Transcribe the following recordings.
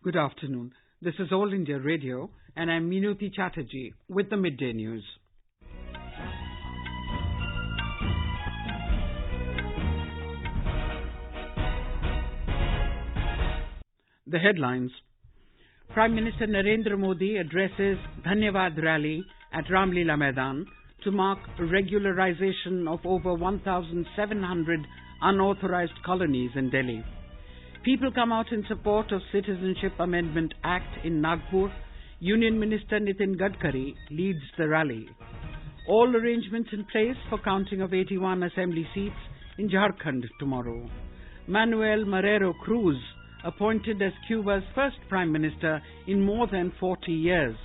Good afternoon. This is All India Radio, and I'm Minuti Chatterjee with the Midday News. The headlines. Prime Minister Narendra Modi addresses Dhanyawad Rally at Ramlila Maidan to mark regularisation of over 1,700 unauthorised colonies in Delhi. People come out in support of Citizenship Amendment Act in Nagpur. Union Minister Nitin Gadkari leads the rally. All arrangements in place for counting of 81 assembly seats in Jharkhand tomorrow. Manuel Marrero Cruz appointed as Cuba's first Prime Minister in more than 40 years.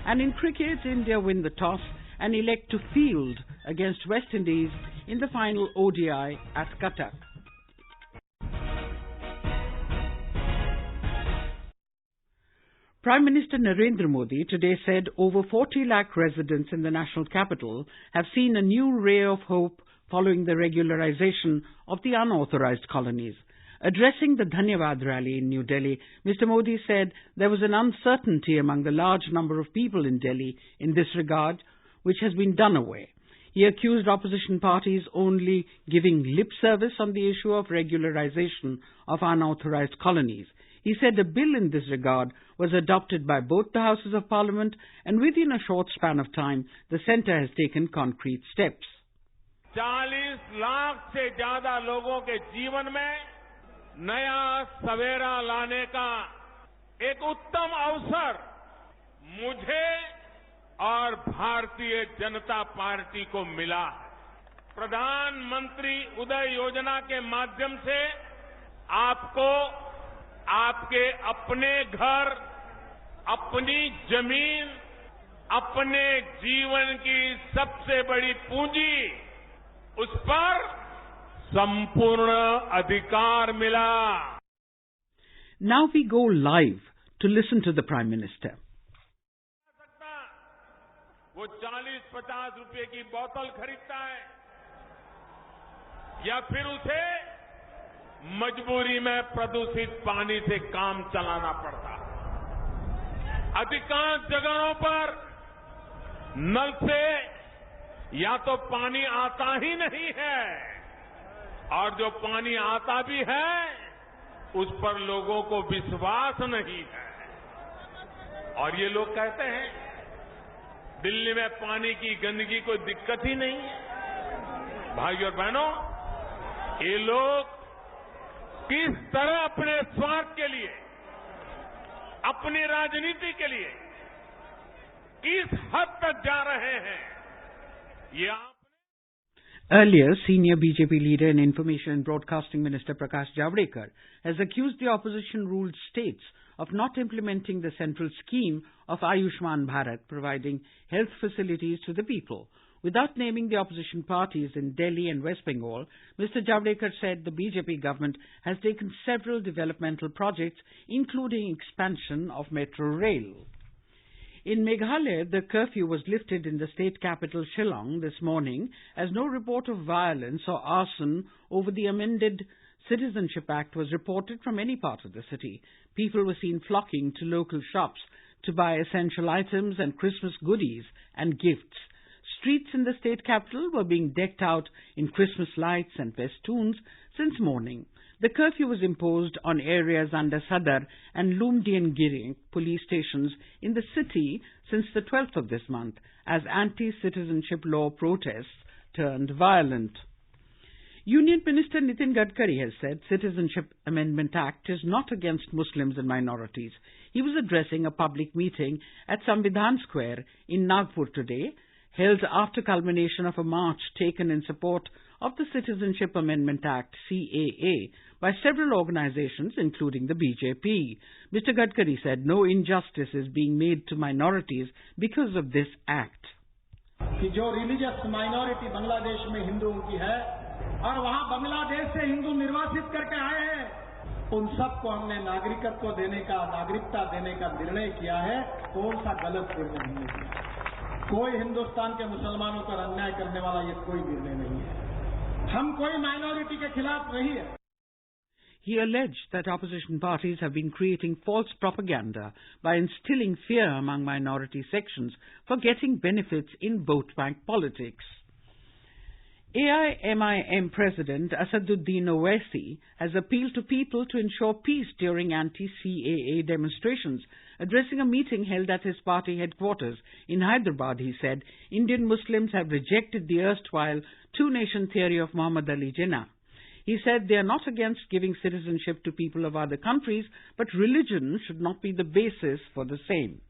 And in cricket, India win the toss and elect to field against West Indies in the final ODI at Cuttack. Prime Minister Narendra Modi today said over 40 lakh residents in the national capital have seen a new ray of hope following the regularisation of the unauthorised colonies. Addressing the Dhanyawad Rally in New Delhi, Mr. Modi said there was an uncertainty among the large number of people in Delhi in this regard, which has been done away. He accused opposition parties only giving lip service on the issue of regularisation of unauthorised colonies. He said a bill in this regard was adopted by both the Houses of Parliament, and within a short span of time, the centre has taken concrete steps. 40 lakh से ज्यादा लोगों के जीवन में नया सवेरा लाने का एक उत्तम अवसर मुझे और भारतीय जनता पार्टी को मिला है। प्रधानमंत्री उदय योजना के माध्यम से आपको आपके अपने घर, अपनी जमीन, अपने जीवन की सबसे बड़ी पूंजी, उस पर संपूर्ण अधिकार मिला. Now we go live to listen to the Prime Minister. वो 40-50 रुपए की बोतल खरीदता है या फिर उसे मजबूरी में प्रदूषित पानी से काम चलाना पड़ता है. अधिकांश जगहों पर नल से या तो पानी आता ही नहीं है, और जो पानी आता भी है उस पर लोगों को विश्वास नहीं है. और ये लोग कहते हैं दिल्ली में पानी की गंदगी कोई दिक्कत ही नहीं है. भाइयों और बहनों, ये लोग किस तरह अपने स्वार्थ के लिए, अपनी राजनीति के लिए किस हद तक जा रहे हैं, ये आप. Earlier, senior BJP leader and Information and Broadcasting Minister Prakash Javadekar has accused the opposition-ruled states of not implementing the central scheme of Ayushman Bharat, providing health facilities to the people. Without naming the opposition parties in Delhi and West Bengal, Mr. Javadekar said the BJP government has taken several developmental projects, including expansion of metro rail. In Meghalaya, the curfew was lifted in the state capital Shillong this morning as no report of violence or arson over the amended Citizenship Act was reported from any part of the city. People were seen flocking to local shops to buy essential items and Christmas goodies and gifts. Streets in the state capital were being decked out in Christmas lights and festoons since morning. The curfew was imposed on areas under Sadar and Lumdiangiri police stations in the city since the 12th of this month, as anti-citizenship law protests turned violent. Union Minister Nitin Gadkari has said Citizenship Amendment Act is not against Muslims and minorities. He was addressing a public meeting at Samvidhan Square in Nagpur today, held after culmination of a march taken in support of the Citizenship Amendment Act, CAA, by several organizations, including the BJP. Mr. Gadkari said no injustice is being made to minorities because of this act. कि जो religious minority Bangladesh में हिंदुओं की है और वहां बांग्लादेश से हिंदू निर्वासित करके आए हैं, उन सबको हमने नागरिकता देने का निर्णय किया है. कौन सा गलत निर्णय हमने किया? कोई हिंदुस्तान के मुसलमानों पर अन्याय करने वाला ये कोई निर्णय नहीं है. हम कोई माइनॉरिटी के खिलाफ नहीं है. He alleged that opposition parties have been creating false propaganda by instilling fear among minority sections for getting benefits in vote bank politics. AIMIM President Asaduddin Owaisi has appealed to people to ensure peace during anti-CAA demonstrations. Addressing a meeting held at his party headquarters in Hyderabad, he said, Indian Muslims have rejected the erstwhile two-nation theory of Muhammad Ali Jinnah. He said they are not against giving citizenship to people of other countries, but religion should not be the basis for the same.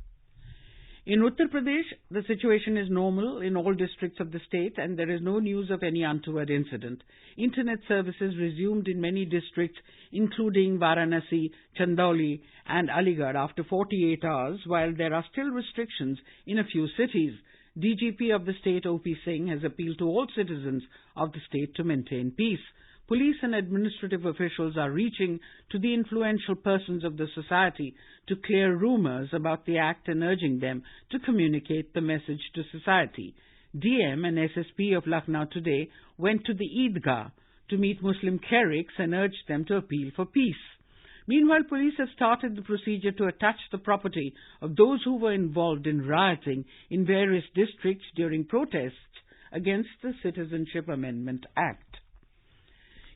In Uttar Pradesh, the situation is normal in all districts of the state and there is no news of any untoward incident. Internet services resumed in many districts, including Varanasi, Chandauli and Aligarh after 48 hours, while there are still restrictions in a few cities. DGP of the state, O.P. Singh, has appealed to all citizens of the state to maintain peace. Police and administrative officials are reaching to the influential persons of the society to clear rumors about the act and urging them to communicate the message to society. DM and SSP of Lucknow today went to the Eidgah to meet Muslim clerics and urged them to appeal for peace. Meanwhile, police have started the procedure to attach the property of those who were involved in rioting in various districts during protests against the Citizenship Amendment Act.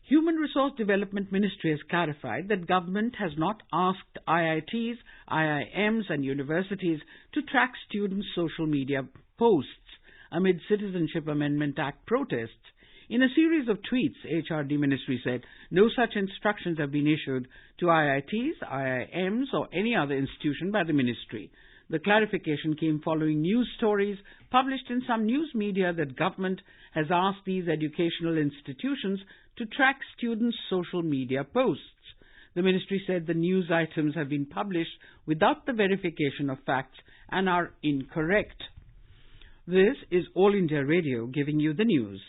Human Resource Development Ministry has clarified that government has not asked IITs, IIMs and universities to track students' social media posts amid Citizenship Amendment Act protests. In a series of tweets, HRD Ministry said no such instructions have been issued to IITs, IIMs or any other institution by the ministry. The clarification came following news stories published in some news media that government has asked these educational institutions to track students' social media posts. The ministry said the news items have been published without the verification of facts and are incorrect. This is All India Radio giving you the news.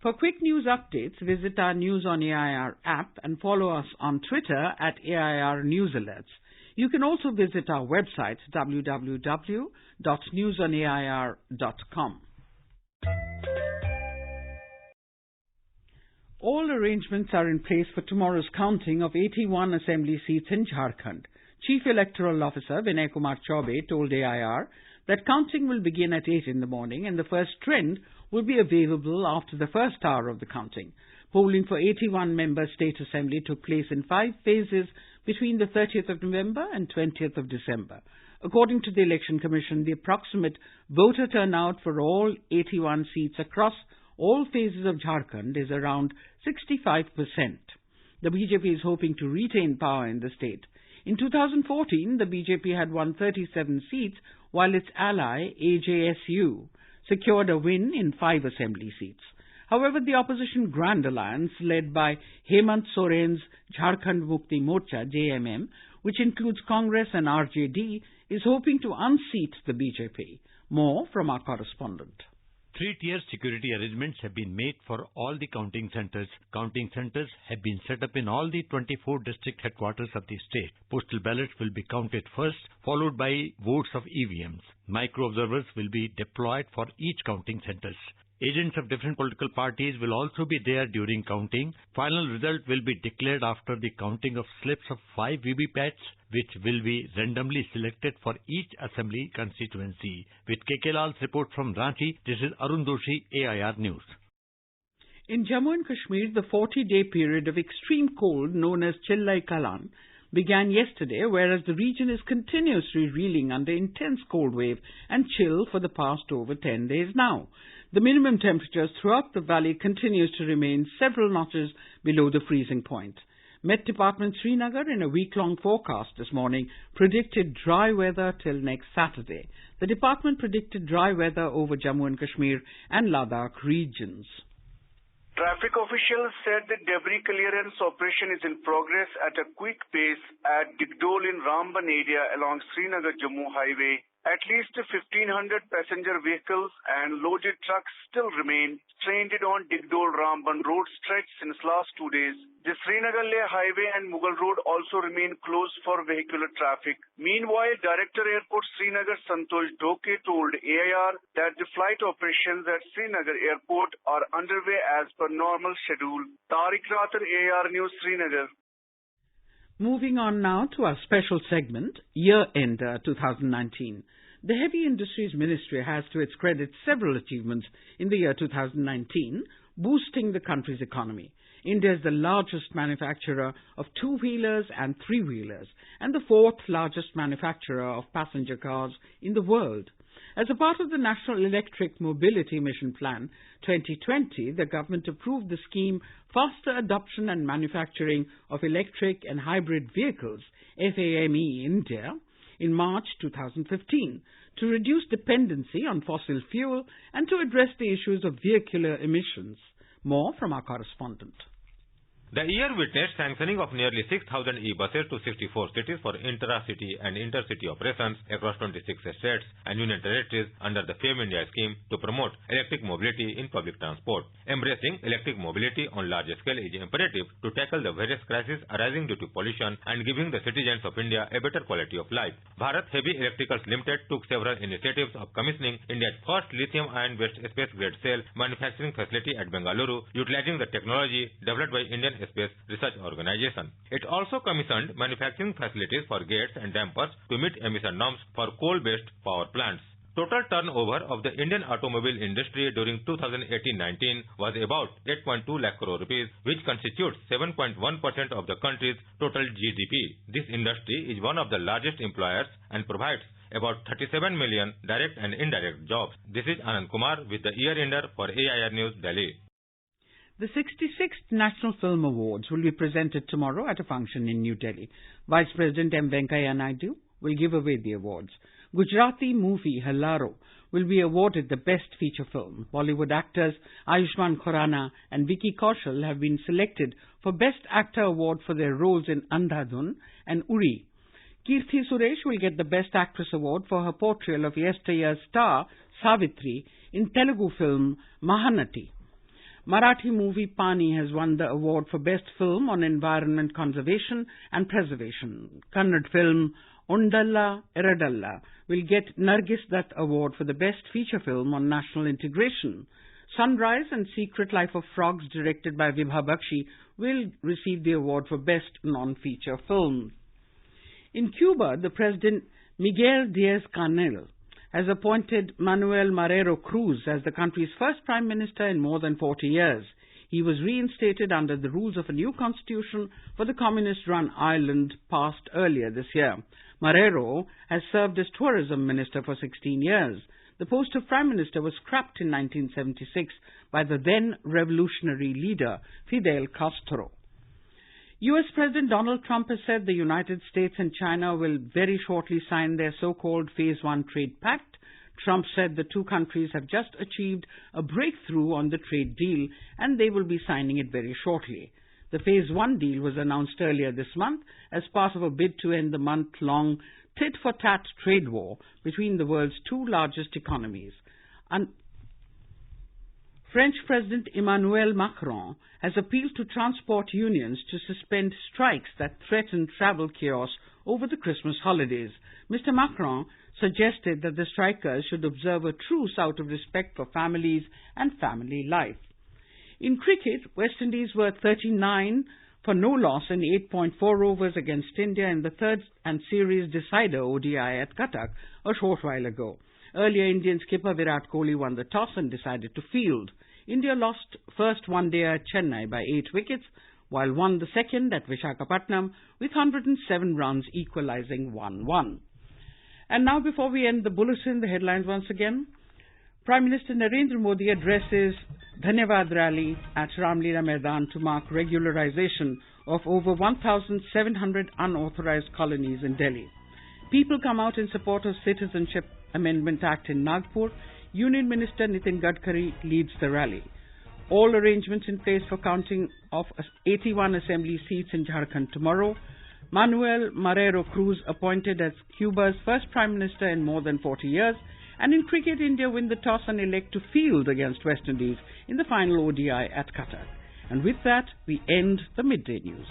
For quick news updates, visit our News on AIR app and follow us on Twitter at AIR News Alerts. You can also visit our website www.newsonair.com. All arrangements are in place for tomorrow's counting of 81 assembly seats in Jharkhand. Chief Electoral Officer Vinay Kumar Chaubey told AIR that counting will begin at 8 in the morning and the first trend will be available after the first hour of the counting. Polling for 81-member State Assembly took place in 5 phases between the 30th of November and 20th of December. According to the Election Commission, the approximate voter turnout for all 81 seats across all phases of Jharkhand is around 65%. The BJP is hoping to retain power in the state. In 2014, the BJP had won 37 seats, while its ally, AJSU, secured a win in 5 assembly seats. However, the opposition Grand Alliance, led by Hemant Soren's Jharkhand Mukti Morcha, JMM, which includes Congress and RJD, is hoping to unseat the BJP. More from our correspondent. 3-tier security arrangements have been made for all the counting centers. Counting centers have been set up in all the 24 district headquarters of the state. Postal ballots will be counted first, followed by votes of EVMs. Micro-observers will be deployed for each counting centers. Agents of different political parties will also be there during counting. Final result will be declared after the counting of slips of 5 VVPATs, which will be randomly selected for each assembly constituency. With KK Lal's report from Ranchi, this is Arun Doshi, AIR News. In Jammu and Kashmir, the 40-day period of extreme cold known as Chillai Kalan began yesterday, whereas the region is continuously reeling under intense cold wave and chill for the past over 10 days now. The minimum temperatures throughout the valley continues to remain several notches below the freezing point. Met Department Srinagar, in a week-long forecast this morning, predicted dry weather till next Saturday. The department predicted dry weather over Jammu and Kashmir and Ladakh regions. Traffic officials said the debris clearance operation is in progress at a quick pace at Digdol in Ramban area along Srinagar-Jammu highway. At least 1,500 passenger vehicles and loaded trucks still remain stranded on Digdol-Ramban road stretch since last 2 days. The Srinagar-Leh highway and Mughal road also remain closed for vehicular traffic. Meanwhile, Director Airport Srinagar Santosh Dhoke told AIR that the flight operations at Srinagar Airport are underway as per normal schedule. Tariq Rathar, AIR News, Srinagar. Moving on now to our special segment, Year-End 2019. The Heavy Industries Ministry has to its credit several achievements in the year 2019, boosting the country's economy. India is the largest manufacturer of two-wheelers and three-wheelers and the fourth largest manufacturer of passenger cars in the world. As a part of the National Electric Mobility Mission Plan 2020, the government approved the scheme Faster Adoption and Manufacturing of Electric and Hybrid Vehicles, FAME India, in March 2015 to reduce dependency on fossil fuel and to address the issues of vehicular emissions. More from our correspondent. The year witnessed sanctioning of nearly 6,000 e-buses to 64 cities for intra-city and intercity operations across 26 states and union territories under the FAME India scheme to promote electric mobility in public transport. Embracing electric mobility on large scale is imperative to tackle the various crises arising due to pollution and giving the citizens of India a better quality of life. Bharat Heavy Electricals Limited took several initiatives of commissioning India's first lithium-ion-based space-grade cell manufacturing facility at Bengaluru, utilizing the technology developed by Indian Space Research Organization. It also commissioned manufacturing facilities for gates and dampers to meet emission norms for coal-based power plants. Total turnover of the Indian automobile industry during 2018-19 was about 8.2 lakh crore rupees, which constitutes 7.1% of the country's total GDP. This industry is one of the largest employers and provides about 37 million direct and indirect jobs. This is Anand Kumar with the Year-Ender for AIR News, Delhi. The 66th National Film Awards will be presented tomorrow at a function in New Delhi. Vice President M. Venkaiah Naidu will give away the awards. Gujarati movie Hallaro will be awarded the Best Feature Film. Bollywood actors Ayushmann Khurrana and Vicky Kaushal have been selected for Best Actor Award for their roles in Andhadhun and Uri. Kirti Suresh will get the Best Actress Award for her portrayal of yesteryear's star Savitri in Telugu film Mahanati. Marathi movie Pani has won the award for Best Film on Environment Conservation and Preservation. Kannada film Ondalla Eradalla will get Nargis Dutt Award for the Best Feature Film on National Integration. Sunrise and Secret Life of Frogs, directed by Vibha Bakshi, will receive the award for Best Non-Feature Film. In Cuba, the President Miguel Diaz-Canel has appointed Manuel Marrero Cruz as the country's first Prime Minister in more than 40 years. He was reinstated under the rules of a new constitution for the communist-run island passed earlier this year. Marrero has served as tourism minister for 16 years. The post of Prime Minister was scrapped in 1976 by the then revolutionary leader Fidel Castro. U.S. President Donald Trump has said the United States and China will very shortly sign their so-called Phase 1 trade pact. Trump said the two countries have just achieved a breakthrough on the trade deal and they will be signing it very shortly. The Phase 1 deal was announced earlier this month as part of a bid to end the month-long tit-for-tat trade war between the world's two largest economies. French President Emmanuel Macron has appealed to transport unions to suspend strikes that threaten travel chaos over the Christmas holidays. Mr. Macron suggested that the strikers should observe a truce out of respect for families and family life. In cricket, West Indies were 39 for no loss in 8.4 overs against India in the third and series decider ODI at Cuttack a short while ago. Earlier, Indian skipper Virat Kohli won the toss and decided to field. India lost first one-day at Chennai by 8 wickets, while won the second at Visakhapatnam with 107 runs, equalizing 1-1. And now, before we end the bulletin, the headlines once again. Prime Minister Narendra Modi addresses Dhanyawad Rally at Ramlila Maidan to mark regularisation of over 1,700 unauthorised colonies in Delhi. People come out in support of Citizenship Amendment Act in Nagpur. Union Minister Nitin Gadkari leads the rally. All arrangements in place for counting of 81 assembly seats in Jharkhand tomorrow. Manuel Marrero Cruz appointed as Cuba's first Prime Minister in more than 40 years. And in cricket, India win the toss and elect to field against West Indies in the final ODI at Cuttack. And with that, we end the Midday News.